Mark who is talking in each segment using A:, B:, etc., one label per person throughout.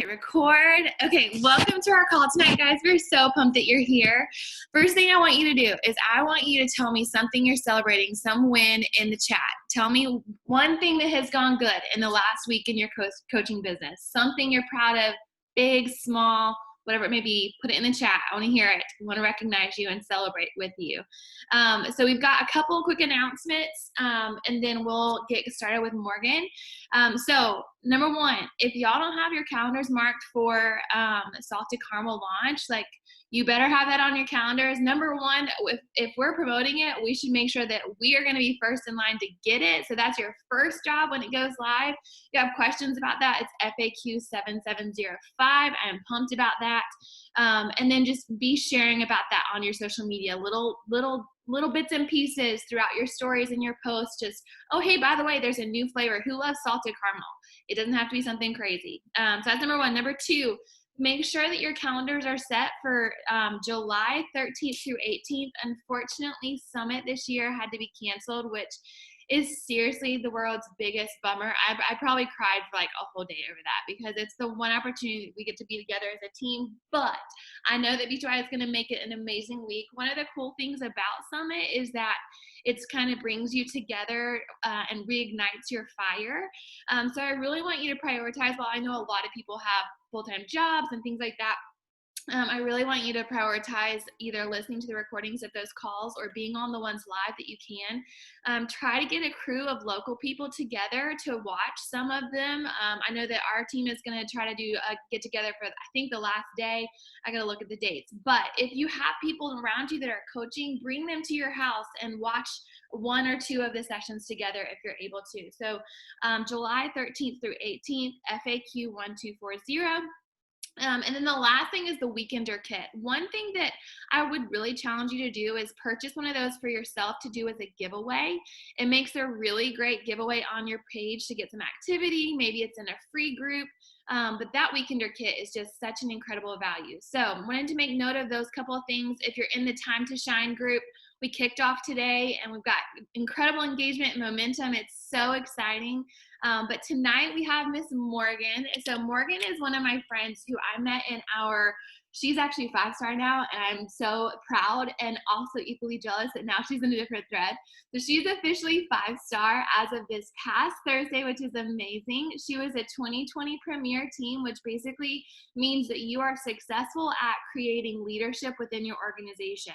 A: Record. Okay, welcome to our call tonight, guys. We're so pumped that you're here. First thing I want you to do is I want you to tell me something you're celebrating, some win in the chat. Tell me one thing that has gone good in the last week in your coaching business, something you're proud of, big, small, whatever it may be. Put it in the chat. I want to hear it. I want to recognize you and celebrate with you. So we've got a couple of quick announcements, and then we'll get started with Morgan. So number one, if y'all don't have your calendars marked for Salted Caramel launch, like you better have that on your calendars. Number one, if we're promoting it, we should make sure that we are going to be first in line to get it. So that's your first job when it goes live. If you have questions about that, it's FAQ 7705. I am pumped about that. And then just be sharing about that on your social media, little bits and pieces throughout your stories and your posts. Just, oh, hey, by the way, there's a new flavor. Who loves salted caramel? It doesn't have to be something crazy. So that's number one. Number two, make sure that your calendars are set for July 13th through 18th. Unfortunately, Summit this year had to be canceled, which is seriously the world's biggest bummer. I probably cried for like a whole day over that because it's the one opportunity we get to be together as a team. But I know that Beachbody is going to make it an amazing week. One of the cool things about Summit is that it's kind of brings you together and reignites your fire. So I really want you to prioritize. While I know a lot of people have full-time jobs and things like that, I really want you to prioritize either listening to the recordings of those calls or being on the ones live that you can. Try to get a crew of local people together to watch some of them. I know that our team is going to try to do a get together for, I think, the last day. I got to look at the dates. But if you have people around you that are coaching, bring them to your house and watch one or two of the sessions together if you're able to. So July 13th through 18th, FAQ 1240. And then the last thing is the Weekender kit. One thing that I would really challenge you to do is purchase one of those for yourself to do as a giveaway. It makes a really great giveaway on your page to get some activity. Maybe it's in a free group. But that Weekender kit is just such an incredible value. So I wanted to make note of those couple of things. If you're in the Time to Shine group, we kicked off today and we've got incredible engagement and momentum. It's so exciting. But tonight we have Miss Morgan. So Morgan is one of my friends who I met in she's actually 5-star now, and I'm so proud and also equally jealous that now she's in a different thread. So she's officially 5-star as of this past Thursday, which is amazing. She was a 2020 Premier Team, which basically means that you are successful at creating leadership within your organization.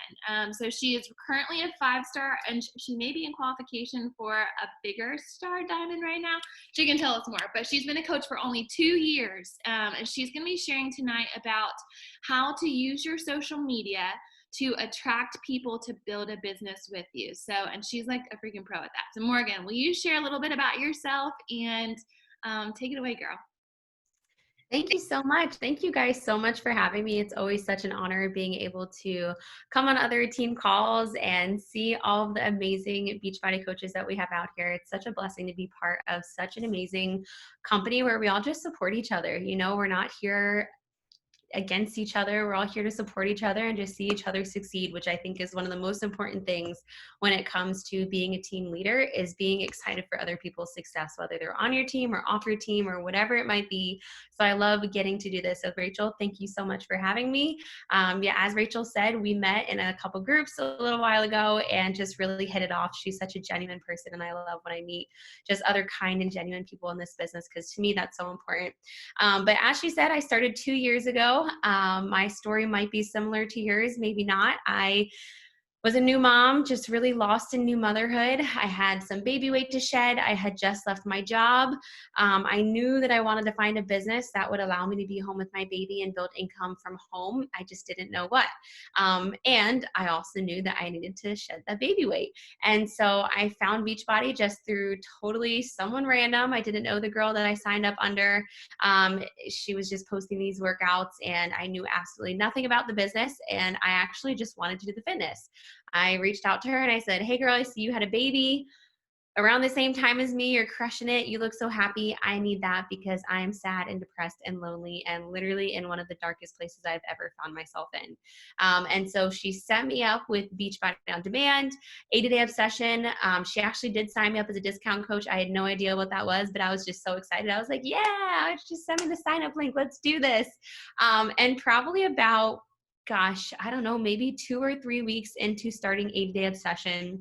A: So she is currently a 5-star, and she may be in qualification for a bigger star diamond right now. She can tell us more, but she's been a coach for only 2 years, and she's going to be sharing tonight about how to use your social media to attract people to build a business with you. So, and she's like a freaking pro at that. So Morgan, will you share a little bit about yourself and take it away, girl?
B: Thank you so much. Thank you guys so much for having me. It's always such an honor being able to come on other team calls and see all of the amazing Beachbody coaches that we have out here. It's such a blessing to be part of such an amazing company where we all just support each other. You know, we're not here against each other. We're all here to support each other and just see each other succeed, which I think is one of the most important things when it comes to being a team leader, is being excited for other people's success, whether they're on your team or off your team or whatever it might be. So I love getting to do this. So Rachel, thank you so much for having me. As Rachel said, we met in a couple groups a little while ago and just really hit it off. She's such a genuine person, and I love when I meet just other kind and genuine people in this business, because to me that's so important. But as she said, I started 2 years ago. My story might be similar to yours, maybe not. I was a new mom, just really lost in new motherhood. I had some baby weight to shed. I had just left my job. I knew that I wanted to find a business that would allow me to be home with my baby and build income from home. I just didn't know what. And I also knew that I needed to shed that baby weight. And so I found Beachbody just through totally someone random. I didn't know the girl that I signed up under. She was just posting these workouts, and I knew absolutely nothing about the business. And I actually just wanted to do the fitness. I reached out to her and I said, hey girl, I see you had a baby. around the same time as me, you're crushing it. You look so happy. I need that because I am sad and depressed and lonely and literally in one of the darkest places I've ever found myself in. And so she set me up with Beachbody On Demand, 80-day obsession. She actually did sign me up as a discount coach. I had no idea what that was, but I was just so excited. I was like, yeah, just send me the sign up link. Let's do this. And probably about, gosh, I don't know, maybe 2 or 3 weeks into starting 80-day obsession,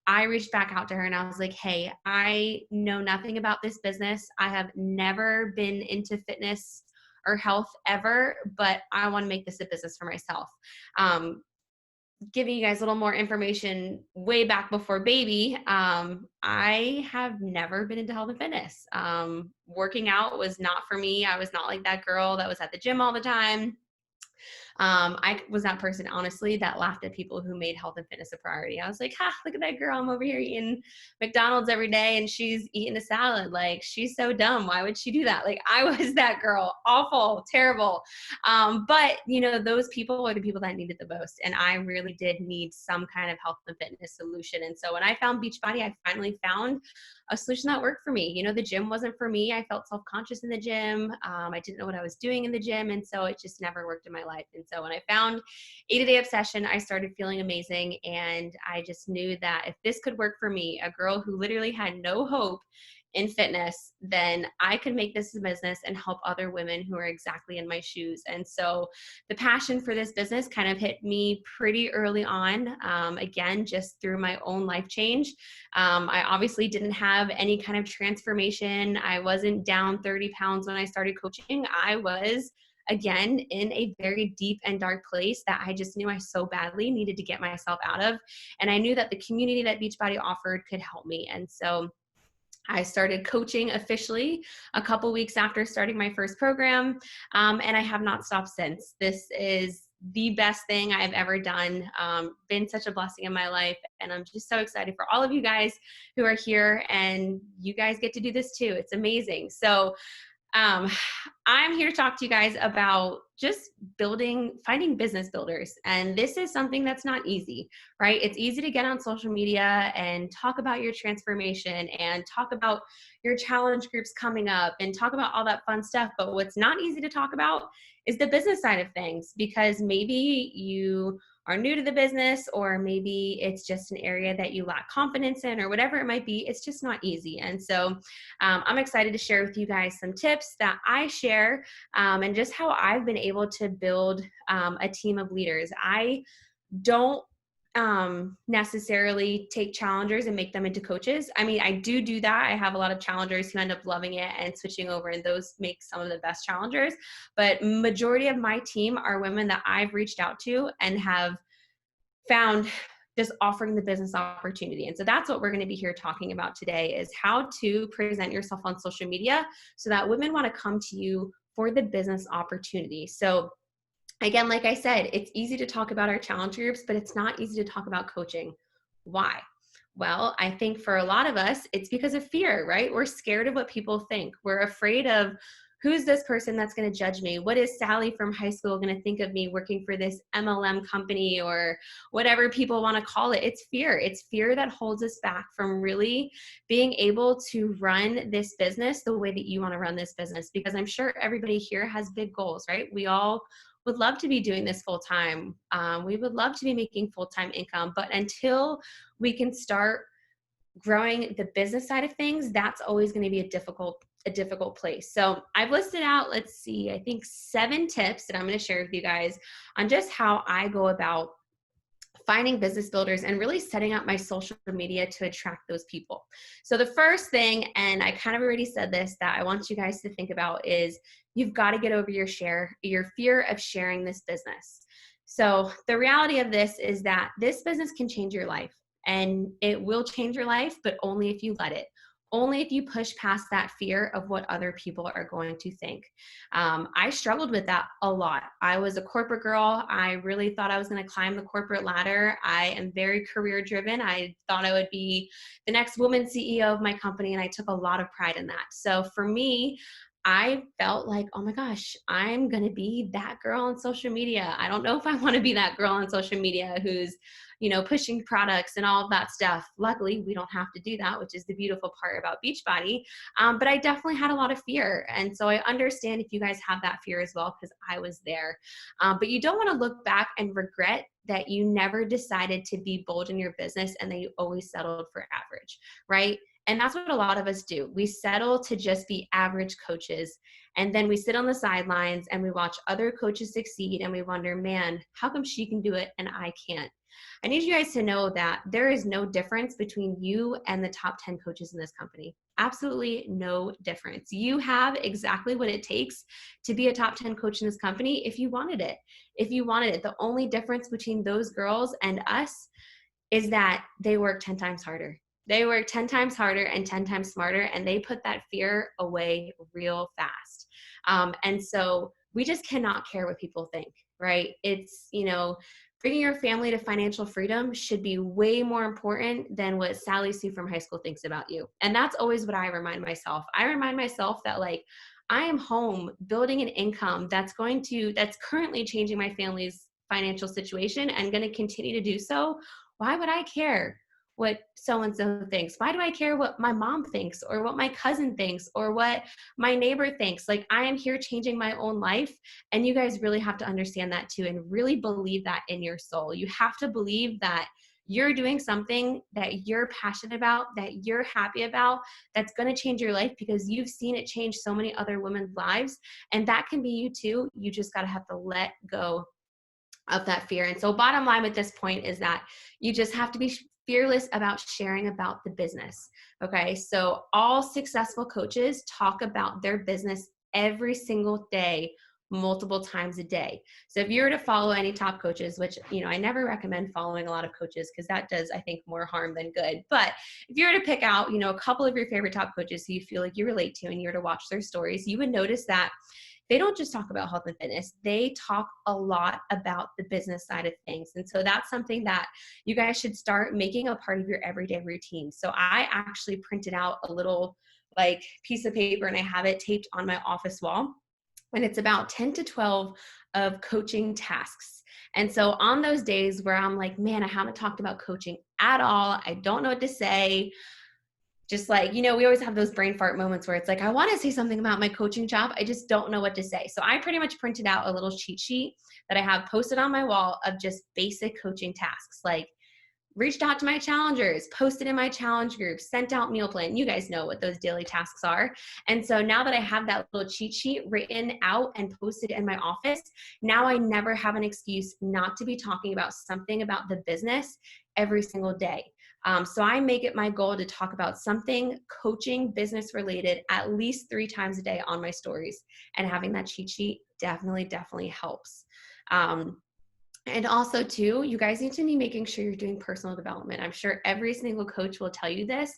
B: I reached back out to her and I was like, hey, I know nothing about this business. I have never been into fitness or health ever, but I want to make this a business for myself. Giving you guys a little more information, way back before baby, I have never been into health and fitness. Working out was not for me. I was not like that girl that was at the gym all the time. I was that person, honestly, that laughed at people who made health and fitness a priority. I was like, ha, look at that girl. I'm over here eating McDonald's every day and she's eating a salad. Like, she's so dumb. Why would she do that? Like, I was that girl. Awful, terrible. But, you know, those people are the people that needed the most. And I really did need some kind of health and fitness solution. And so when I found Beachbody, I finally found a solution that worked for me. You know, the gym wasn't for me. I felt self-conscious in the gym. I didn't know what I was doing in the gym. And so it just never worked in my life. And so when I found 80-day obsession, I started feeling amazing. And I just knew that if this could work for me, a girl who literally had no hope in fitness, then I could make this a business and help other women who are exactly in my shoes. And so the passion for this business kind of hit me pretty early on, again, just through my own life change. I obviously didn't have any kind of transformation. I wasn't down 30 pounds when I started coaching. I was, again, in a very deep and dark place that I just knew I so badly needed to get myself out of. And I knew that the community that Beachbody offered could help me. And so I started coaching officially a couple weeks after starting my first program, and I have not stopped since. This is the best thing I've ever done. Been such a blessing in my life, and I'm just so excited for all of you guys who are here, and you guys get to do this too. It's amazing. So I'm here to talk to you guys about just finding business builders. And this is something that's not easy, right? It's easy to get on social media and talk about your transformation and talk about your challenge groups coming up and talk about all that fun stuff. But what's not easy to talk about is the business side of things, because maybe you are new to the business, or maybe it's just an area that you lack confidence in, or whatever it might be. It's just not easy. And so I'm excited to share with you guys some tips that I share, and just how I've been able to build a team of leaders. I don't necessarily take challengers and make them into coaches. I mean, I do that. I have a lot of challengers who end up loving it and switching over, and those make some of the best challengers. But majority of my team are women that I've reached out to and have found just offering the business opportunity. And so that's what we're going to be here talking about today, is how to present yourself on social media so that women want to come to you for the business opportunity. So again, like I said, it's easy to talk about our challenge groups, but it's not easy to talk about coaching. Why? Well, I think for a lot of us, it's because of fear, right? We're scared of what people think. We're afraid of, who's this person that's going to judge me? What is Sally from high school going to think of me working for this MLM company, or whatever people want to call it? It's fear. It's fear that holds us back from really being able to run this business the way that you want to run this business. Because I'm sure everybody here has big goals, right? We all would love to be doing this full time. We would love to be making full-time income, but until we can start growing the business side of things, that's always going to be a difficult place. So I've listed out, let's see, I think 7 tips that I'm going to share with you guys on just how I go about finding business builders and really setting up my social media to attract those people. So the first thing, and I kind of already said this, that I want you guys to think about is you've got to get over your fear of sharing this business. So the reality of this is that this business can change your life, and it will change your life, but only if you let it. Only if you push past that fear of what other people are going to think. I struggled with that a lot. I was a corporate girl. I really thought I was going to climb the corporate ladder. I am very career driven. I thought I would be the next woman CEO of my company, and I took a lot of pride in that. So for me, I felt like, oh my gosh, I'm going to be that girl on social media. I don't know if I want to be that girl on social media who's, pushing products and all of that stuff. Luckily, we don't have to do that, which is the beautiful part about Beachbody. But I definitely had a lot of fear. And so I understand if you guys have that fear as well, because I was there. But you don't want to look back and regret that you never decided to be bold in your business and that you always settled for average, right? And that's what a lot of us do. We settle to just be average coaches. And then we sit on the sidelines and we watch other coaches succeed and we wonder, man, how come she can do it and I can't? I need you guys to know that there is no difference between you and the top 10 coaches in this company. Absolutely no difference. You have exactly what it takes to be a top 10 coach in this company if you wanted it. If you wanted it, the only difference between those girls and us is that they work 10 times harder. They work 10 times harder and 10 times smarter, and they put that fear away real fast. And so we just cannot care what people think, right? It's, bringing your family to financial freedom should be way more important than what Sally Sue from high school thinks about you. And that's always what I remind myself. I remind myself that, like, I am home building an income that's currently changing my family's financial situation and going to continue to do so. Why would I care what so-and-so thinks? Why do I care what my mom thinks or what my cousin thinks or what my neighbor thinks? Like, I am here changing my own life. And you guys really have to understand that too, and really believe that in your soul. You have to believe that you're doing something that you're passionate about, that you're happy about, that's going to change your life because you've seen it change so many other women's lives. And that can be you too. You just got to have to let go of that fear. And so bottom line with this point is that you just have to be fearless about sharing about the business. Okay. So all successful coaches talk about their business every single day, multiple times a day. So if you were to follow any top coaches, which, I never recommend following a lot of coaches because that does, I think, more harm than good. But if you were to pick out, a couple of your favorite top coaches who you feel like you relate to and you were to watch their stories, you would notice that they don't just talk about health and fitness. They talk a lot about the business side of things. And so that's something that you guys should start making a part of your everyday routine. So I actually printed out a little piece of paper and I have it taped on my office wall. And it's about 10 to 12 of coaching tasks. And so on those days where I'm like, man, I haven't talked about coaching at all, I don't know what to say, just we always have those brain fart moments where it's like, I want to say something about my coaching job. I just don't know what to say. So I pretty much printed out a little cheat sheet that I have posted on my wall of just basic coaching tasks, like reached out to my challengers, posted in my challenge group, sent out meal plan. You guys know what those daily tasks are. And so now that I have that little cheat sheet written out and posted in my office, now I never have an excuse not to be talking about something about the business every single day. So I make it my goal to talk about something coaching business related at least 3 times a day on my stories, and having that cheat sheet definitely helps. And also too, you guys need to be making sure you're doing personal development. I'm sure every single coach will tell you this,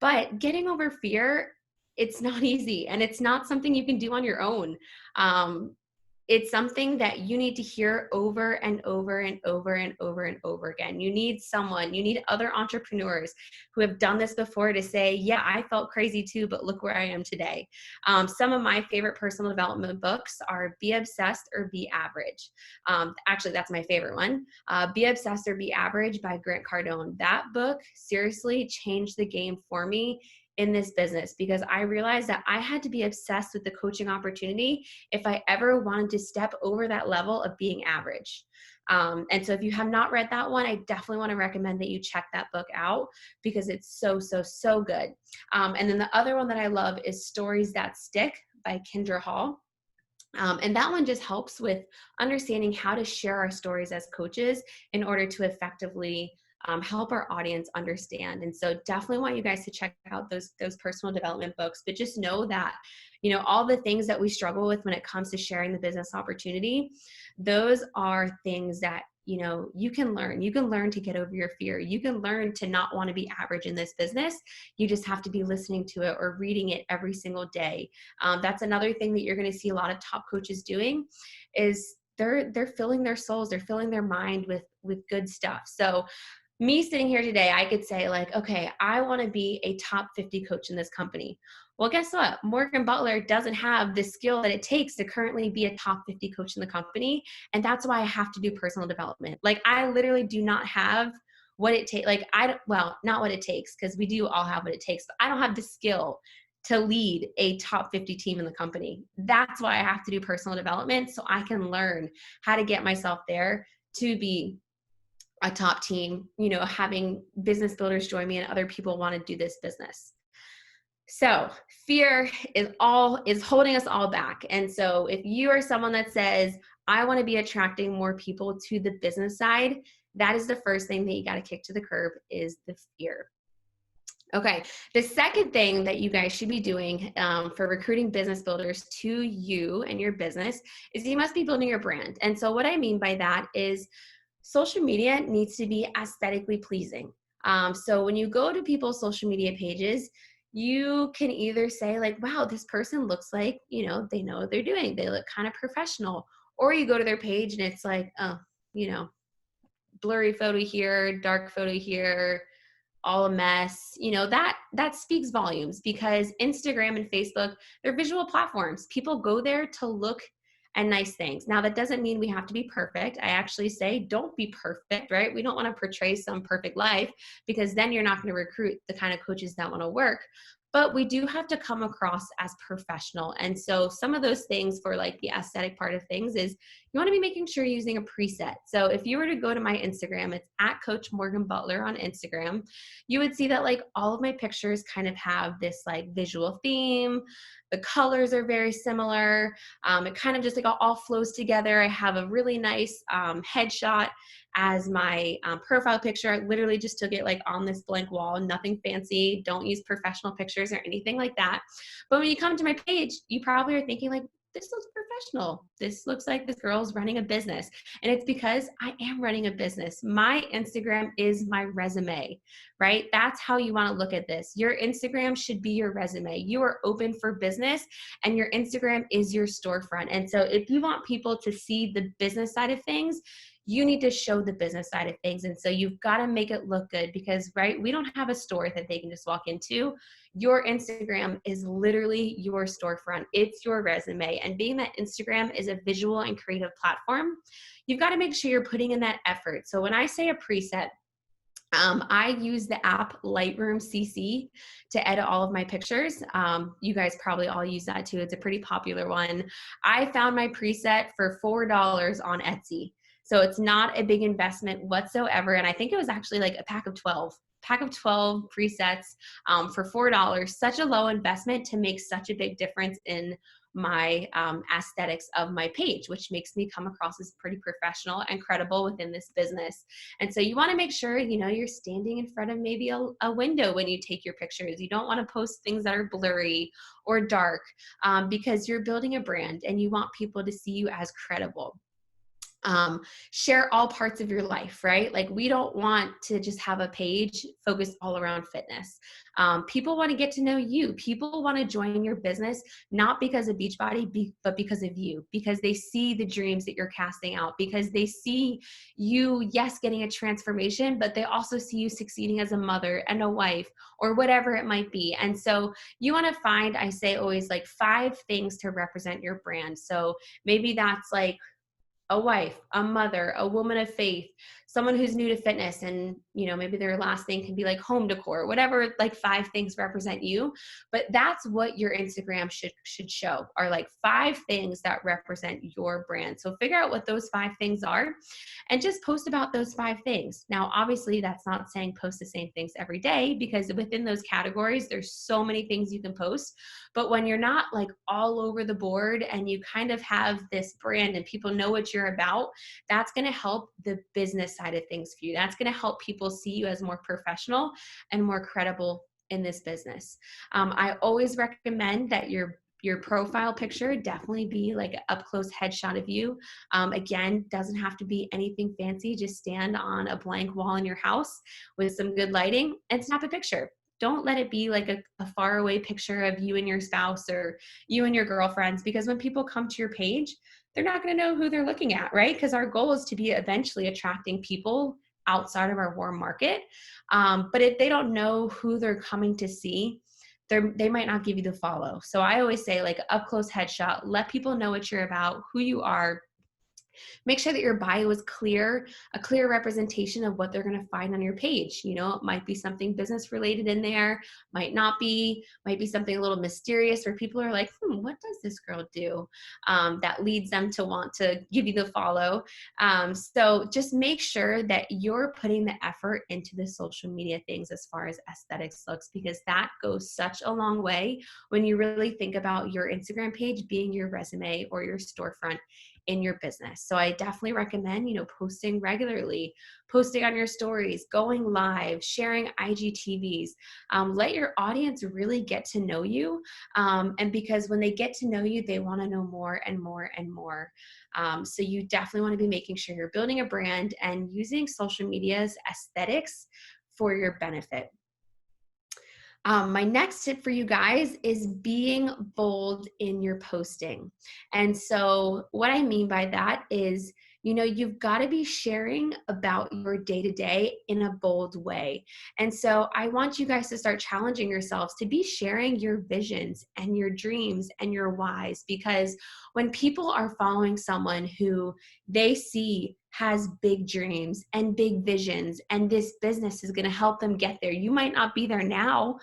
B: but getting over fear, it's not easy, and it's not something you can do on your own. It's something that you need to hear over and over and over and over and over again. You need other entrepreneurs who have done this before to say, yeah, I felt crazy too, but look where I am today. Some of my favorite personal development books are Be Obsessed or Be Average. Actually, that's my favorite one. Be Obsessed or Be Average by Grant Cardone. That book seriously changed the game for me in this business, because I realized that I had to be obsessed with the coaching opportunity if I ever wanted to step over that level of being average. And so if you have not read that one, I definitely want to recommend that you check that book out, because it's so good. And then the other one that I love is Stories That Stick by Kendra Hall. And that one just helps with understanding how to share our stories as coaches in order to effectively help our audience understand. And so definitely want you guys to check out those personal development books, but just know that, all the things that we struggle with when it comes to sharing the business opportunity, those are things that, you can learn to get over your fear. You can learn to not want to be average in this business. You just have to be listening to it or reading it every single day. That's another thing that you're going to see a lot of top coaches doing is they're filling their souls, they're filling their mind with good stuff. So me sitting here today, I could say okay, I want to be a top 50 coach in this company. Well, guess what? Morgan Butler doesn't have the skill that it takes to currently be a top 50 coach in the company. And that's why I have to do personal development. Like, I literally do not have what it takes. Like, well, not what it takes, because we do all have what it takes, but I don't have the skill to lead a top 50 team in the company. That's why I have to do personal development, so I can learn how to get myself there to be a top team, having business builders join me and other people want to do this business. So fear is holding us all back. And so if you are someone that says, I want to be attracting more people to the business side, that is the first thing that you got to kick to the curb, is the fear. Okay. The second thing that you guys should be doing for recruiting business builders to you and your business is you must be building your brand. And so what I mean by that is social media needs to be aesthetically pleasing. So when you go to people's social media pages, you can either say like, wow, this person looks like, they know what they're doing. They look kind of professional. Or you go to their page and it's like, oh, blurry photo here, dark photo here, all a mess. That speaks volumes, because Instagram and Facebook, they're visual platforms. People go there to look at nice things. Now, that doesn't mean we have to be perfect. I actually say don't be perfect, right? We don't want to portray some perfect life, because then you're not going to recruit the kind of coaches that want to work. But we do have to come across as professional. And so some of those things for like the aesthetic part of things is you want to be making sure you're using a preset. So if you were to go to my Instagram, it's at Coach Morgan Butler on Instagram, you would see that like all of my pictures kind of have this like visual theme. The colors are very similar. It kind of just like all flows together. I have a really nice headshot as my profile picture. I literally just took it like on this blank wall, nothing fancy. Don't use professional pictures or anything like that. But when you come to my page, you probably are thinking like, this looks professional. This looks like this girl's running a business. And it's because I am running a business. My Instagram is my resume, right? That's how you want to look at this. Your Instagram should be your resume. You are open for business and your Instagram is your storefront. And so if you want people to see the business side of things, you need to show the business side of things. And so you've got to make it look good, because, right, we don't have a store that they can just walk into. Your Instagram is literally your storefront. It's your resume. And being that Instagram is a visual and creative platform, you've got to make sure you're putting in that effort. So when I say a preset, I use the app Lightroom CC to edit all of my pictures. You guys probably all use that too. It's a pretty popular one. I found my preset for $4 on Etsy. So it's not a big investment whatsoever. And I think it was actually like a pack of 12 presets for $4. Such a low investment to make such a big difference in my aesthetics of my page, which makes me come across as pretty professional and credible within this business. And so you want to make sure, you're standing in front of maybe a window when you take your pictures. You don't want to post things that are blurry or dark, because you're building a brand and you want people to see you as credible. Share all parts of your life, right? Like, we don't want to just have a page focused all around fitness. People want to get to know you. People want to join your business, not because of Beachbody, but because of you, because they see the dreams that you're casting out, because they see you, yes, getting a transformation, but they also see you succeeding as a mother and a wife or whatever it might be. And so you want to find, I say always, like 5 things to represent your brand. So maybe that's like a wife, a mother, a woman of faith, someone who's new to fitness, and maybe their last thing can be like home decor, whatever, like 5 things represent you. But that's what your Instagram should show, are like 5 things that represent your brand. So figure out what those 5 things are and just post about those 5 things. Now, obviously that's not saying post the same things every day, because within those categories, there's so many things you can post. But when you're not like all over the board and you kind of have this brand and people know what you're about, that's going to help the business side of things for you. That's going to help people see you as more professional and more credible in this business. I always recommend that your profile picture definitely be like an up close headshot of you. Again, doesn't have to be anything fancy. Just stand on a blank wall in your house with some good lighting and snap a picture. Don't let it be like a far away picture of you and your spouse or you and your girlfriends, because when people come to your page, they're not going to know who they're looking at, right? Because our goal is to be eventually attracting people outside of our warm market. But if they don't know who they're coming to see, they might not give you the follow. So I always say, like, up close headshot, let people know what you're about, who you are. Make sure that your bio is clear, a clear representation of what they're going to find on your page. You know, it might be something business related in there, might not be, might be something a little mysterious where people are like, what does this girl do? That leads them to want to give you the follow. So just make sure that you're putting the effort into the social media things as far as aesthetics looks, because that goes such a long way when you really think about your Instagram page being your resume or your storefront in your business. So I definitely recommend, posting regularly, posting on your stories, going live, sharing IGTVs. Let your audience really get to know you. And because when they get to know you, they want to know more and more and more. So you definitely want to be making sure you're building a brand and using social media's aesthetics for your benefit. My next tip for you guys is being bold in your posting. And so what I mean by that is, you've got to be sharing about your day-to-day in a bold way. And so I want you guys to start challenging yourselves to be sharing your visions and your dreams and your whys, because when people are following someone who they see has big dreams and big visions, and this business is going to help them get there. You might not be there now,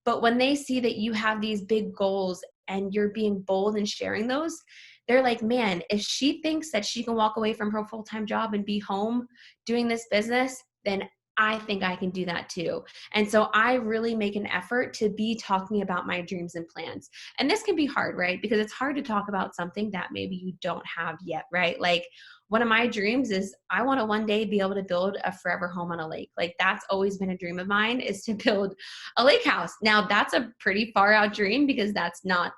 B: but when they see that you have these big goals and you're being bold and sharing those, they're like, man, if she thinks that she can walk away from her full-time job and be home doing this business, then I think I can do that too. And so I really make an effort to be talking about my dreams and plans. And this can be hard, right? Because it's hard to talk about something that maybe you don't have yet, right? Like, one of my dreams is I want to one day be able to build a forever home on a lake. Like, that's always been a dream of mine, is to build a lake house. Now, that's a pretty far out dream because that's not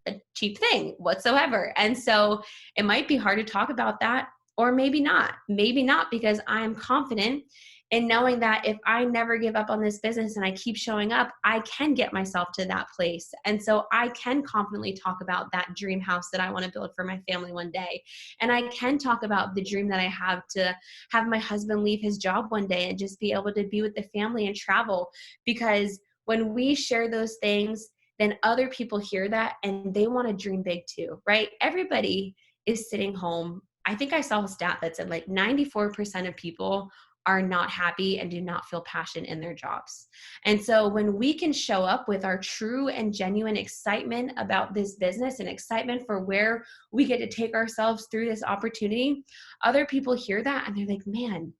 B: a cheap thing whatsoever. And so it might be hard to talk about that, or maybe not. Maybe not, because I'm confident in knowing that if I never give up on this business and I keep showing up, I can get myself to that place. And so I can confidently talk about that dream house that I want to build for my family one day. And I can talk about the dream that I have to have my husband leave his job one day and just be able to be with the family and travel. Because when we share those things, then other people hear that and they want to dream big too, right? Everybody is sitting home. I think I saw a stat that said like 94% of people are not happy and do not feel passion in their jobs. And so when we can show up with our true and genuine excitement about this business and excitement for where we get to take ourselves through this opportunity, other people hear that and they're like, man,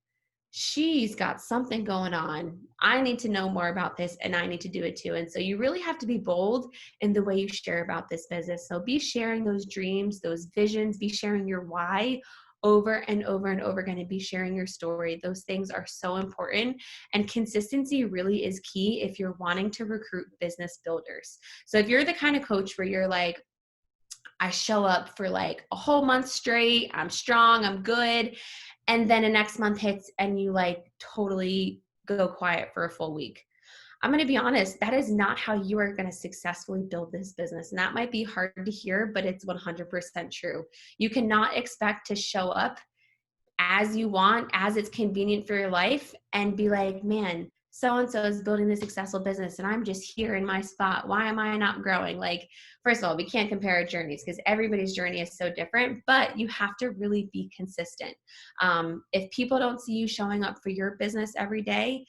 B: she's got something going on. I need to know more about this and I need to do it too. And so you really have to be bold in the way you share about this business. So be sharing those dreams, those visions, be sharing your why over and over and over again, and be sharing your story. Those things are so important, and consistency really is key if you're wanting to recruit business builders. So if you're the kind of coach where you're like, I show up for like a whole month straight, I'm strong, I'm good, and then the next month hits and you like totally go quiet for a full week, I'm going to be honest, that is not how you are going to successfully build this business. And that might be hard to hear, but it's 100% true. You cannot expect to show up as you want, as it's convenient for your life, and be like, man, so-and-so is building this successful business and I'm just here in my spot. Why am I not growing? Like, first of all, we can't compare our journeys because everybody's journey is so different, but you have to really be consistent. If people don't see you showing up for your business every day,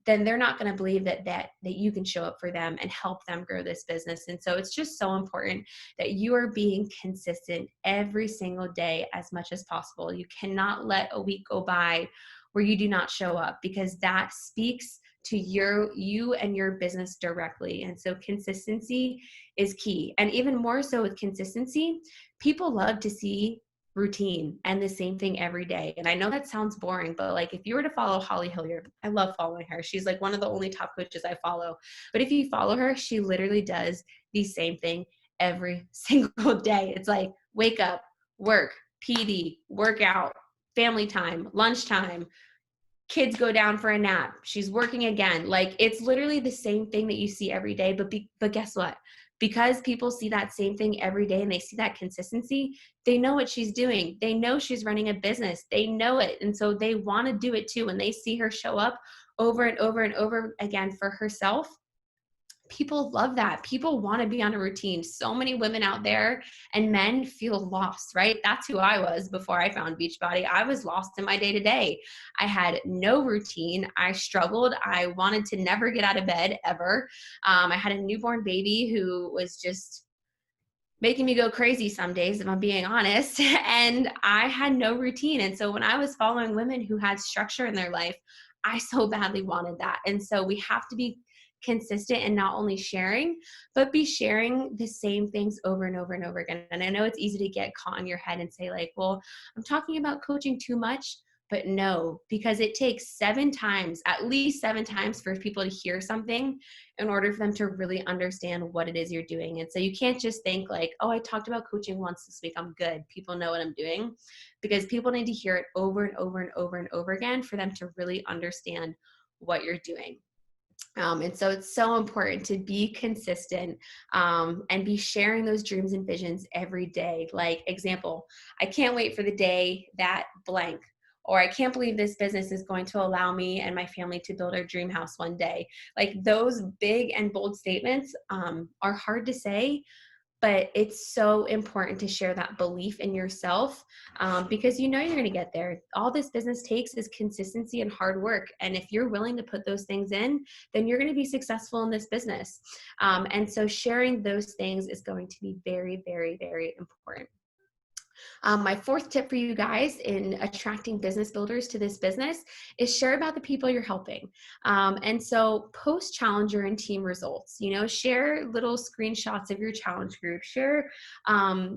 B: then they're not going to believe that you can show up for them and help them grow this business. And so it's just so important that you are being consistent every single day as much as possible. You cannot let a week go by where you do not show up, because that speaks to you and your business directly. And so consistency is key. And even more so with consistency, people love to see routine and the same thing every day. And I know that sounds boring, but like if you were to follow Holly Hilliard, I love following her. She's like one of the only top coaches I follow. But if you follow her, she literally does the same thing every single day. It's like wake up, work, PD, workout, family time, lunchtime, kids go down for a nap, she's working again. Like, it's literally the same thing that you see every day. But guess what? Because people see that same thing every day and they see that consistency, they know what she's doing. They know she's running a business. They know it. And so they want to do it too. When they see her show up over and over and over again for herself, people love that. People want to be on a routine. So many women out there and men feel lost, right? That's who I was before I found Beachbody. I was lost in my day to day. I had no routine. I struggled. I wanted to never get out of bed ever. I had a newborn baby who was just making me go crazy some days, if I'm being honest. And I had no routine. And so when I was following women who had structure in their life, I so badly wanted that. And so we have to be consistent and not only sharing, but be sharing the same things over and over and over again. And I know it's easy to get caught in your head and say, like, well, I'm talking about coaching too much. But no, because it takes 7 times, at least 7 times, for people to hear something in order for them to really understand what it is you're doing. And so you can't just think like, oh, I talked about coaching once this week, I'm good. People know what I'm doing, because people need to hear it over and over and over and over again for them to really understand what you're doing. And so it's so important to be consistent and be sharing those dreams and visions every day. Like, example, I can't wait for the day that blank, or I can't believe this business is going to allow me and my family to build our dream house one day. Like, those big and bold statements are hard to say, but it's so important to share that belief in yourself, because you know you're going to get there. All this business takes is consistency and hard work. And if you're willing to put those things in, then you're going to be successful in this business. And so sharing those things is going to be very, very, very important. My 4th tip for you guys in attracting business builders to this business is share about the people you're helping. And so post challenger and team results, share little screenshots of your challenge group, share,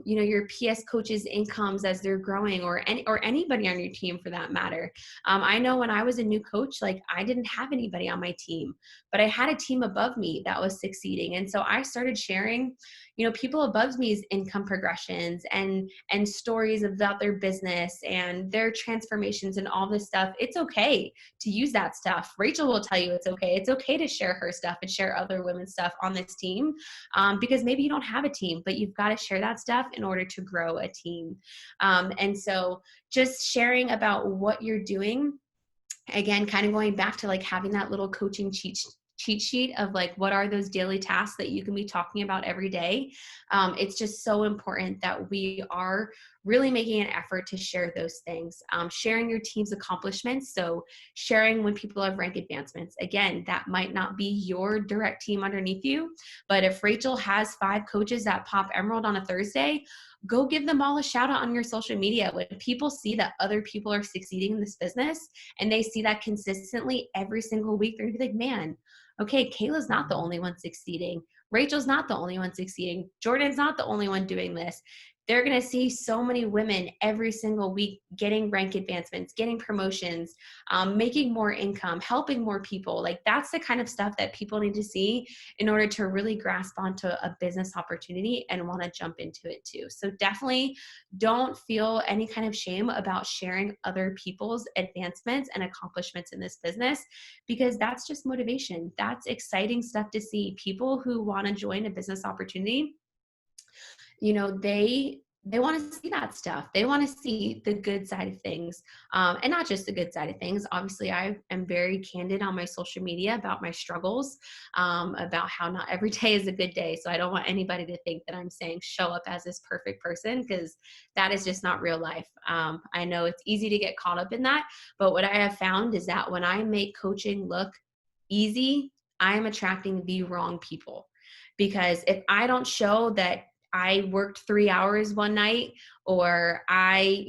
B: your PS coaches' incomes as they're growing, or anybody on your team for that matter. I know when I was a new coach, like, I didn't have anybody on my team, but I had a team above me that was succeeding. And so I started sharing, people above me's income progressions and stories about their business and their transformations and all this stuff. It's okay to use that stuff. Rachel will tell you it's okay. It's okay to share her stuff and share other women's stuff on this team, because maybe you don't have a team, but you've got to share that stuff in order to grow a team. And so just sharing about what you're doing, again, kind of going back to like having that little coaching cheat sheet of like, what are those daily tasks that you can be talking about every day. It's just so important that we are really making an effort to share those things. Sharing your team's accomplishments. So sharing when people have rank advancements. Again, that might not be your direct team underneath you, but if Rachel has 5 coaches that pop Emerald on a Thursday, go give them all a shout out on your social media. When people see that other people are succeeding in this business and they see that consistently every single week, they're gonna be like, man, okay, Kayla's not the only one succeeding. Rachel's not the only one succeeding. Jordan's not the only one doing this. They're going to see so many women every single week getting rank advancements, getting promotions, making more income, helping more people. Like, that's the kind of stuff that people need to see in order to really grasp onto a business opportunity and want to jump into it too. So definitely don't feel any kind of shame about sharing other people's advancements and accomplishments in this business, because that's just motivation. That's exciting stuff to see. People who want to join a business opportunity, they want to see that stuff. They want to see the good side of things, and not just the good side of things. Obviously, I am very candid on my social media about my struggles, about how not every day is a good day. So I don't want anybody to think that I'm saying show up as this perfect person, because that is just not real life. I know it's easy to get caught up in that, but what I have found is that when I make coaching look easy, I am attracting the wrong people. Because if I don't show that I worked 3 hours one night, or I,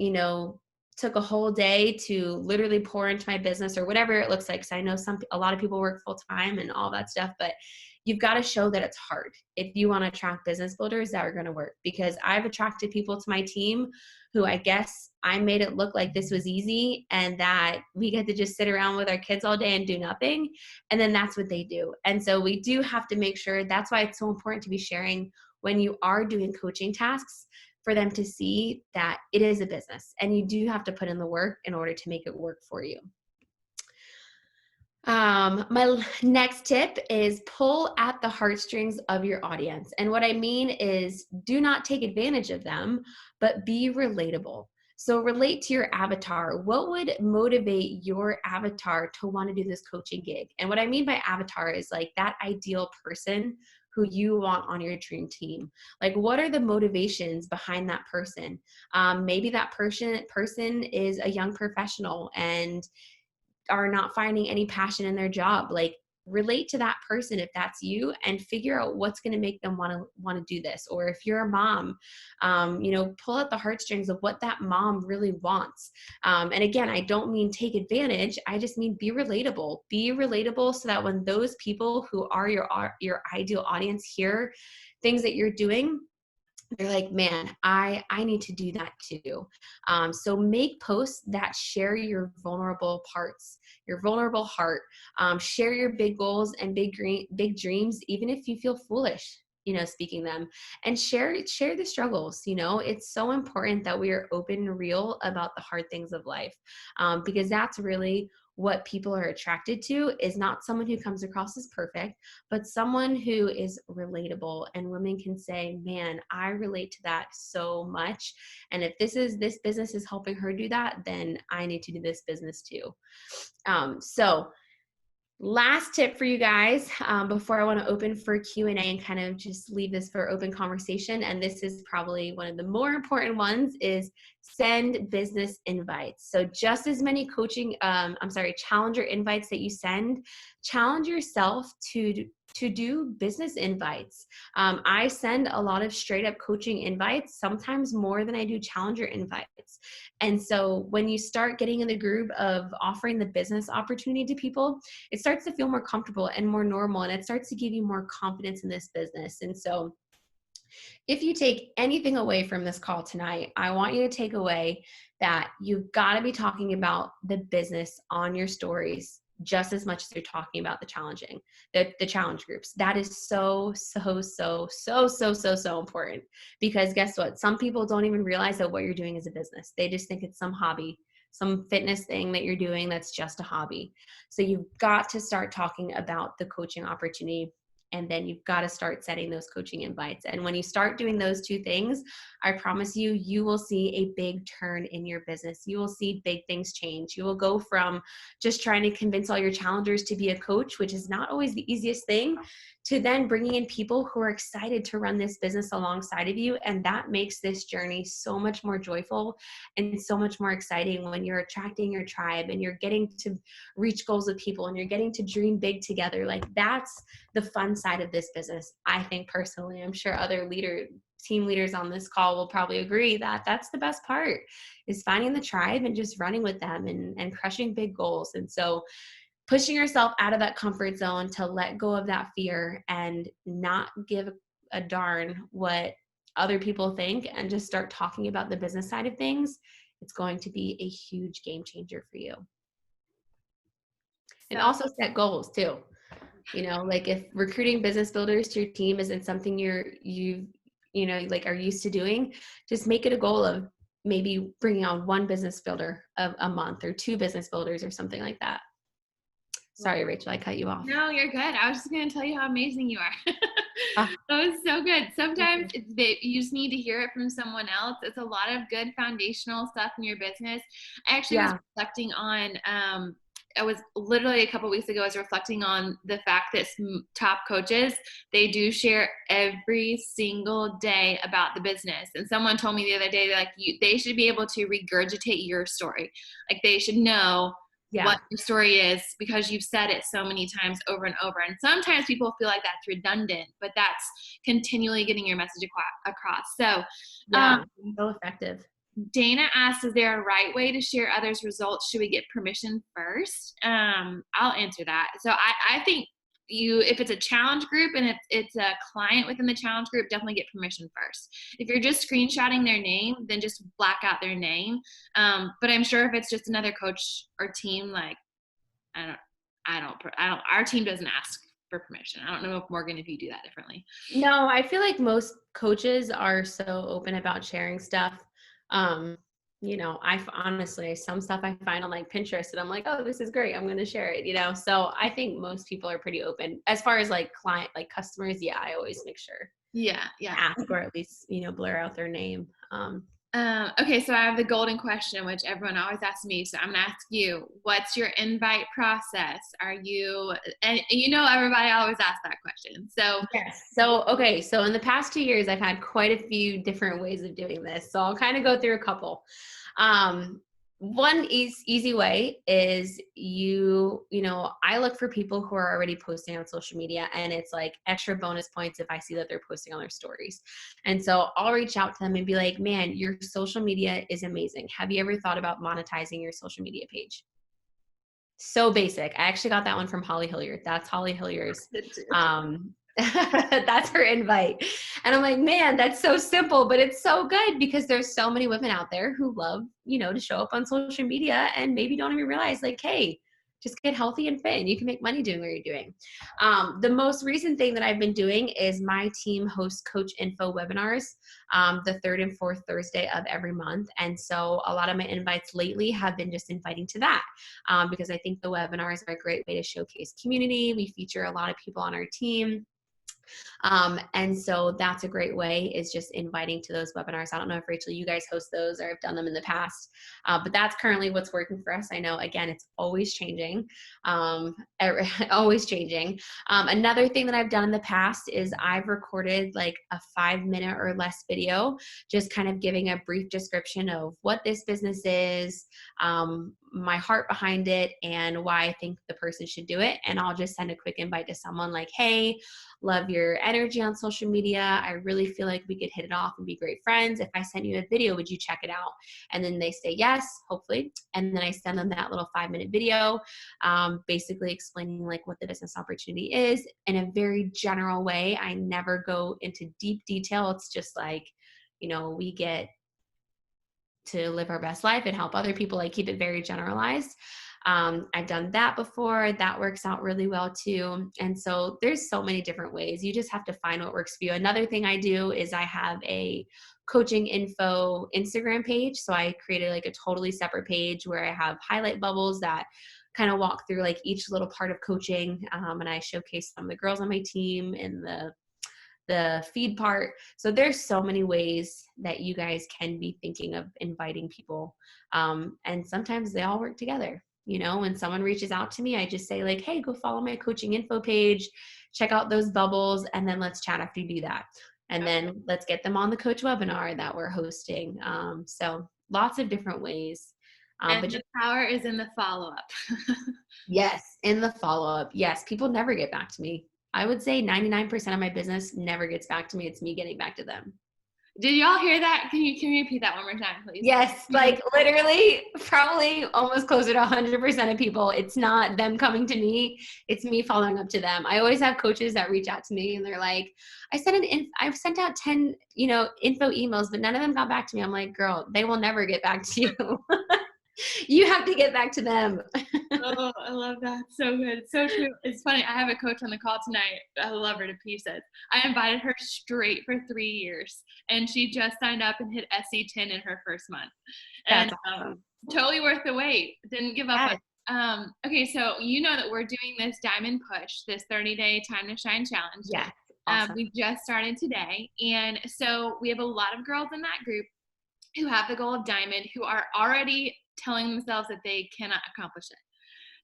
B: took a whole day to literally pour into my business, or whatever it looks like. So I know a lot of people work full time and all that stuff, but you've got to show that it's hard if you want to attract business builders that are going to work. Because I've attracted people to my team who, I guess I made it look like this was easy and that we get to just sit around with our kids all day and do nothing. And then that's what they do. And so we do have to make sure, that's why it's so important to be sharing when you are doing coaching tasks, for them to see that it is a business and you do have to put in the work in order to make it work for you. My next tip is pull at the heartstrings of your audience. And what I mean is, do not take advantage of them, but be relatable. So relate to your avatar. What would motivate your avatar to want to do this coaching gig? And what I mean by avatar is like that ideal person who you want on your dream team. Like, what are the motivations behind that person? Maybe that person is a young professional and are not finding any passion in their job. Like, relate to that person if that's you, and figure out what's going to make them want to do this. Or if you're a mom, pull out the heartstrings of what that mom really wants. And again, I don't mean take advantage, I just mean be relatable, so that when those people who are your ideal audience hear things that you're doing, they're like, man, I need to do that too. So make posts that share your vulnerable parts, your vulnerable heart. Share your big goals and big dreams, even if you feel foolish, speaking them, and share the struggles. It's so important that we are open and real about the hard things of life, because that's really what people are attracted to, is not someone who comes across as perfect, but someone who is relatable. And women can say, man, I relate to that so much. And if this business is helping her do that, then I need to do this business too. So last tip for you guys, before I want to open for Q&A and kind of just leave this for open conversation, and this is probably one of the more important ones, is send business invites. So just as many challenger invites that you send, challenge yourself to do business invites. I send a lot of straight up coaching invites, sometimes more than I do challenger invites. And so when you start getting in the groove of offering the business opportunity to people, it starts to feel more comfortable and more normal, and it starts to give you more confidence in this business. And so if you take anything away from this call tonight, I want you to take away that you've got to be talking about the business on your stories just as much as you're talking about the challenge groups. That is so important, because guess what? Some people don't even realize that what you're doing is a business. They just think it's some hobby, some fitness thing that you're doing that's just a hobby. So you've got to start talking about the coaching opportunity, and then you've got to start setting those coaching invites. And when you start doing those two things, I promise you, you will see a big turn in your business. You will see big things change. You will go from just trying to convince all your challengers to be a coach, which is not always the easiest thing, to then bringing in people who are excited to run this business alongside of you. And that makes this journey so much more joyful and so much more exciting when you're attracting your tribe and you're getting to reach goals with people and you're getting to dream big together. Like, that's the fun side of this business, I think personally. I'm sure other team leaders on this call will probably agree that that's the best part, is finding the tribe and just running with them and crushing big goals. And so pushing yourself out of that comfort zone to let go of that fear and not give a darn what other people think, and just start talking about the business side of things, it's going to be a huge game changer for you. And also set goals too. Like, if recruiting business builders to your team isn't something you are used to doing, just make it a goal of maybe bringing on one business builder a month, or two business builders, or something like that. Sorry, Rachel, I cut you off.
A: No, you're good. I was just going to tell you how amazing you are. That was so good. Sometimes you just need to hear it from someone else. It's a lot of good foundational stuff in your business. I actually was reflecting on, I was literally a couple weeks ago, I was reflecting on the fact that top coaches, they do share every single day about the business. And someone told me the other day, they should be able to regurgitate your story. Like, they should know what the story is, because you've said it so many times over and over. And sometimes people feel like that's redundant, but that's continually getting your message across. So,
B: so effective.
A: Dana asked, is there a right way to share others' results? Should we get permission first? I'll answer that. So I think if it's a challenge group and if it's a client within the challenge group, definitely get permission first. If you're just screenshotting their name, then just black out their name. But I'm sure if it's just another coach or team, like, our team doesn't ask for permission. I don't know if Morgan, if you do that differently.
B: No, I feel like most coaches are so open about sharing stuff. I honestly, some stuff I find on like Pinterest and I'm like, oh, this is great, I'm going to share it, so I think most people are pretty open. As far as like customers, I always make sure
A: ask,
B: or at least blur out their name.
A: Okay, so I have the golden question, which everyone always asks me. So I'm gonna ask you, what's your invite process? Are you, and you know, everybody always asks that question. So
B: Yes. So, okay. So in the past 2 years, I've had quite a few different ways of doing this. So I'll kind of go through a couple. Um, One easy way is I look for people who are already posting on social media, and it's like extra bonus points if I see that they're posting on their stories. And so I'll reach out to them and be like, man, your social media is amazing. Have you ever thought about monetizing your social media page? So basic. I actually got that one from Holly Hilliard. That's Holly Hilliard's. That's her invite. And I'm like, man, that's so simple, but it's so good because there's so many women out there who love, to show up on social media and maybe don't even realize like, hey, just get healthy and fit and you can make money doing what you're doing. The most recent thing that I've been doing is my team hosts coach info webinars the third and fourth Thursday of every month. And so a lot of my invites lately have been just inviting to that because I think the webinars are a great way to showcase community. We feature a lot of people on our team. And so that's a great way, is just inviting to those webinars. I don't know if Rachel, you guys host those or have done them in the past, but that's currently what's working for us. I know, again, it's always changing, always changing. Another thing that I've done in the past is I've recorded like a 5-minute or less video, just kind of giving a brief description of what this business is, my heart behind it, and why I think the person should do it. And I'll just send a quick invite to someone like, hey, love your energy on social media. I really feel like we could hit it off and be great friends. If I sent you a video, would you check it out? And then they say yes, hopefully. And then I send them that little 5-minute video, basically explaining like what the business opportunity is in a very general way. I never go into deep detail. It's just like, we get to live our best life and help other people. I keep it very generalized. I've done that before. That works out really well too. And so there's so many different ways. You just have to find what works for you. Another thing I do is I have a coaching info Instagram page. So I created like a totally separate page where I have highlight bubbles that kind of walk through like each little part of coaching. And I showcase some of the girls on my team in the feed part. So there's so many ways that you guys can be thinking of inviting people. And sometimes they all work together. When someone reaches out to me, I just say like, hey, go follow my coaching info page, check out those bubbles, and then let's chat after you do that. And then let's get them on the coach webinar that we're hosting. So lots of different ways.
A: And the power is in the follow-up.
B: Yes, in the follow-up. Yes, people never get back to me. I would say 99% of my business never gets back to me. It's me getting back to them.
A: Did y'all hear that? Can you repeat that one more time, please?
B: Yes, like literally probably almost closer to 100% of people. It's not them coming to me. It's me following up to them. I always have coaches that reach out to me and they're like, I've sent out 10, info emails, but none of them got back to me. I'm like, girl, they will never get back to you. You have to get back to them.
A: Oh, I love that. So good. So true. It's funny. I have a coach on the call tonight. I love her to pieces. I invited her straight for 3 years, and she just signed up and hit SC10 in her first month. And
B: That's awesome.
A: Totally worth the wait. Didn't give up.
B: Yes.
A: Okay, so you know that we're doing this diamond push, this 30-day time to shine challenge.
B: Yeah. Awesome.
A: We just started today. And so we have a lot of girls in that group who have the goal of diamond, who are already telling themselves that they cannot accomplish it.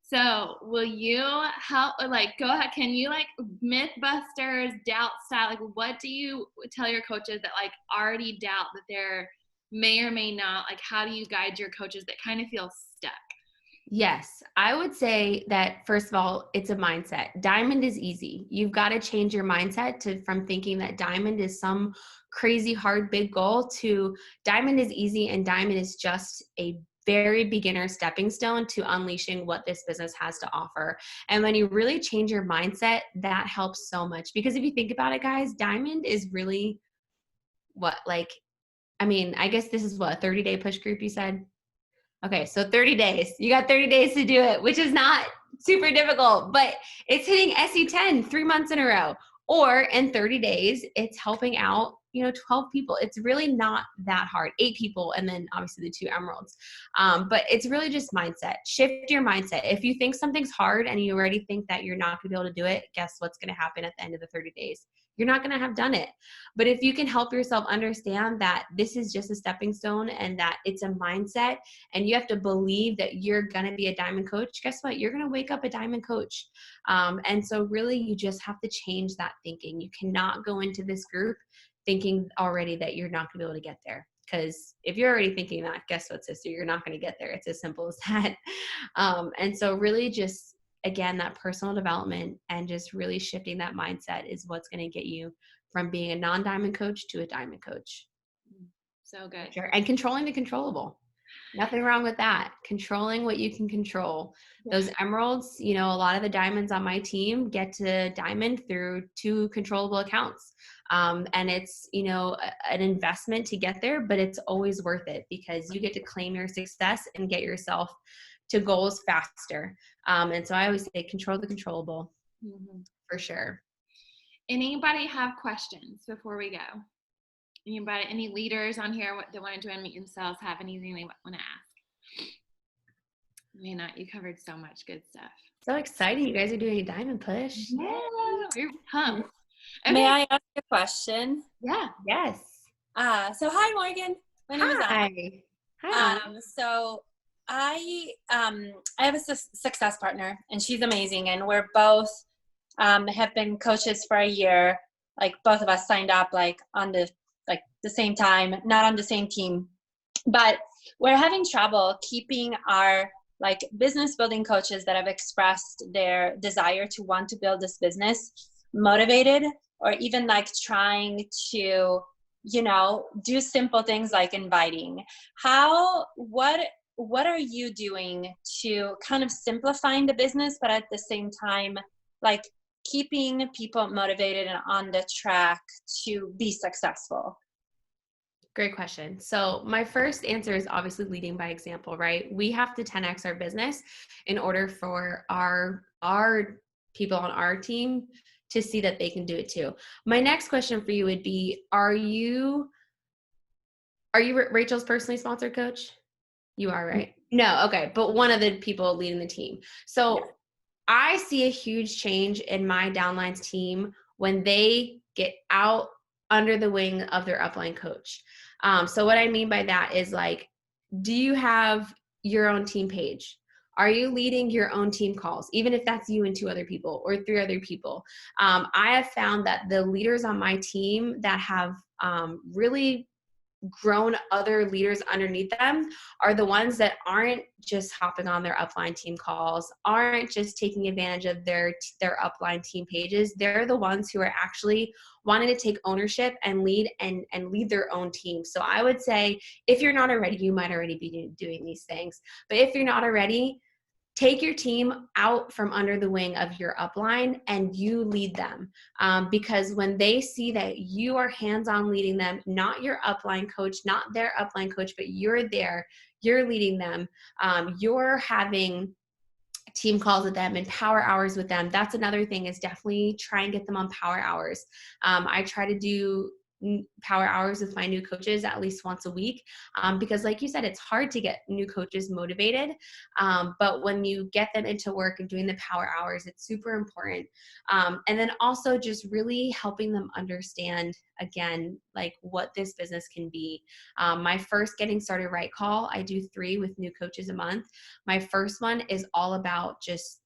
A: So will you help, like, go ahead, can you like Mythbusters, doubt style, like what do you tell your coaches that like already doubt that they're may or may not, like how do you guide your coaches that kind of feel stuck?
B: Yes, I would say that first of all, it's a mindset. Diamond is easy. You've got to change your mindset from thinking that diamond is some crazy hard big goal to diamond is easy and diamond is just a very beginner stepping stone to unleashing what this business has to offer. And when you really change your mindset, that helps so much. Because if you think about it, guys, diamond is really I guess this is what, a 30-day push group you said? Okay, so 30 days. You got 30 days to do it, which is not super difficult, but it's hitting SE10 3 months in a row. Or in 30 days, it's helping out, 12 people. It's really not that hard. 8 people, and then obviously the 2 emeralds. But it's really just mindset. Shift your mindset. If you think something's hard and you already think that you're not gonna be able to do it, guess what's gonna happen at the end of the 30 days? you're not going to have done it. But if you can help yourself understand that this is just a stepping stone and that it's a mindset and you have to believe that you're going to be a diamond coach, guess what? You're going to wake up a diamond coach. And so really you just have to change that thinking. You cannot go into this group thinking already that you're not going to be able to get there. Because if you're already thinking that, guess what, sister? You're not going to get there. It's as simple as that. And so really just, again, that personal development and just really shifting that mindset is what's going to get you from being a non-diamond coach to a diamond coach.
A: So good.
B: Sure. And controlling the controllable. Nothing wrong with that. Controlling what you can control.
A: Yeah.
B: Those emeralds, a lot of the diamonds on my team get to diamond through 2 controllable accounts. And it's, an investment to get there, but it's always worth it because you get to claim your success and get yourself to goals faster. And so I always say control the controllable for sure.
A: Anybody have questions before we go? Anybody, any leaders on here that want to unmute themselves have anything they want to ask? May not. You covered so much good stuff.
B: So exciting. You guys are doing a diamond push.
A: Yeah, we're pumped. Okay.
C: May I ask a question?
A: Yeah.
B: Yes.
C: So hi, Morgan. My name is Anna.
B: Hi.
C: So I have a success partner, and she's amazing, and we're both have been coaches for a year. Like both of us signed up on the same time, not on the same team, but we're having trouble keeping our business building coaches that have expressed their desire to want to build this business motivated, or even trying to do simple things like inviting. What are you doing to kind of simplifying the business, but at the same time keeping people motivated and on the track to be successful?
B: Great question. So my first answer is obviously leading by example, right? We have to 10x our business in order for our people on our team to see that they can do it too. My next question for you would be, are you Rachel's personally sponsored coach? You are, right? No, okay. But one of the people leading the team. So yeah. I see a huge change in my downlines team when they get out under the wing of their upline coach. So what I mean by that is do you have your own team page? Are you leading your own team calls, even if that's you and 2 other people or 3 other people? I have found that the leaders on my team that have really grown other leaders underneath them are the ones that aren't just hopping on their upline team calls, aren't just taking advantage of their upline team pages. They're the ones who are actually wanting to take ownership and lead and lead their own team. So I would say if you're not already, you might already be doing these things. But if you're not already, take your team out from under the wing of your upline and you lead them. Because when they see that you are hands-on leading them, not your upline coach, not their upline coach, but you're there, you're leading them, you're having team calls with them and power hours with them. That's another thing, is definitely try and get them on power hours. I try to do power hours with my new coaches at least once a week, because like you said, it's hard to get new coaches motivated, but when you get them into work and doing the power hours, it's super important. And then also just really helping them understand, again, what this business can be. My first Getting Started Right call, I do 3 with new coaches a month. My first one is all about just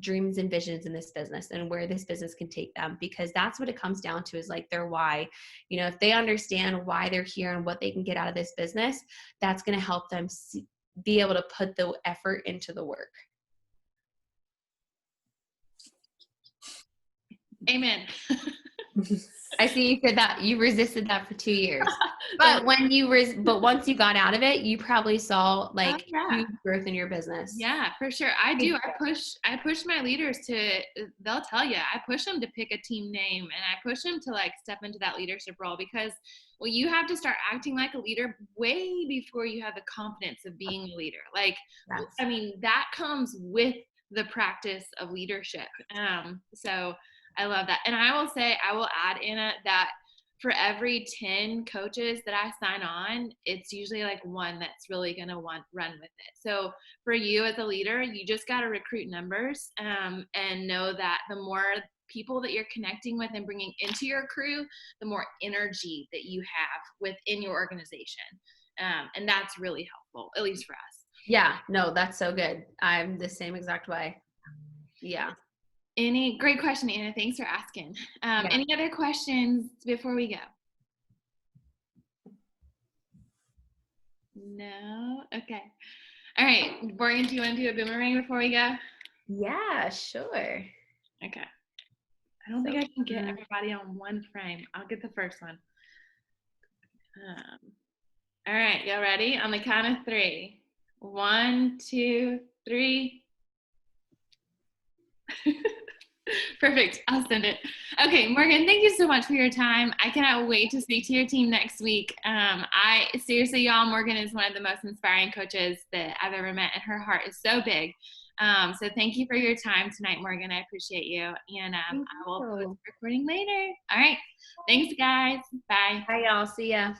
B: dreams and visions in this business and where this business can take them, because that's what it comes down to, is their why. If they understand why they're here and what they can get out of this business, that's going to help them be able to put the effort into the work.
A: Amen.
B: I see you said that you resisted that for 2 years, but once you got out of it, you probably saw huge growth in your business.
A: Yeah, for sure. I do. I push my leaders they'll tell you, I push them to pick a team name, and I push them to step into that leadership role, because you have to start acting like a leader way before you have the confidence of being a leader. Yes. I mean, that comes with the practice of leadership. So I love that. And I will say, I will add, Anna, that for every 10 coaches that I sign on, it's usually 1 that's really going to run with it. So for you as a leader, you just got to recruit numbers, and know that the more people that you're connecting with and bringing into your crew, the more energy that you have within your organization. And that's really helpful, at least for us.
B: Yeah, no, that's so good. I'm the same exact way. Yeah.
A: Great question, Anna. Thanks for asking.
B: Yeah.
A: Any other questions before we go? No? Okay. All right. Morgan, do you want to do a boomerang before we go?
B: Yeah, sure.
A: Okay. I don't think I can get everybody on one frame. I'll get the first one. All right. Y'all ready? On the count of 3. 1, 2, 3. Perfect. I'll send it. Okay, Morgan, thank you so much for your time. I cannot wait to speak to your team next week. Seriously, y'all, Morgan is one of the most inspiring coaches that I've ever met, and her heart is so big. So thank you for your time tonight, Morgan. I appreciate you. And I will post the recording later. All right. Thanks, guys. Bye.
B: Bye, y'all. See ya.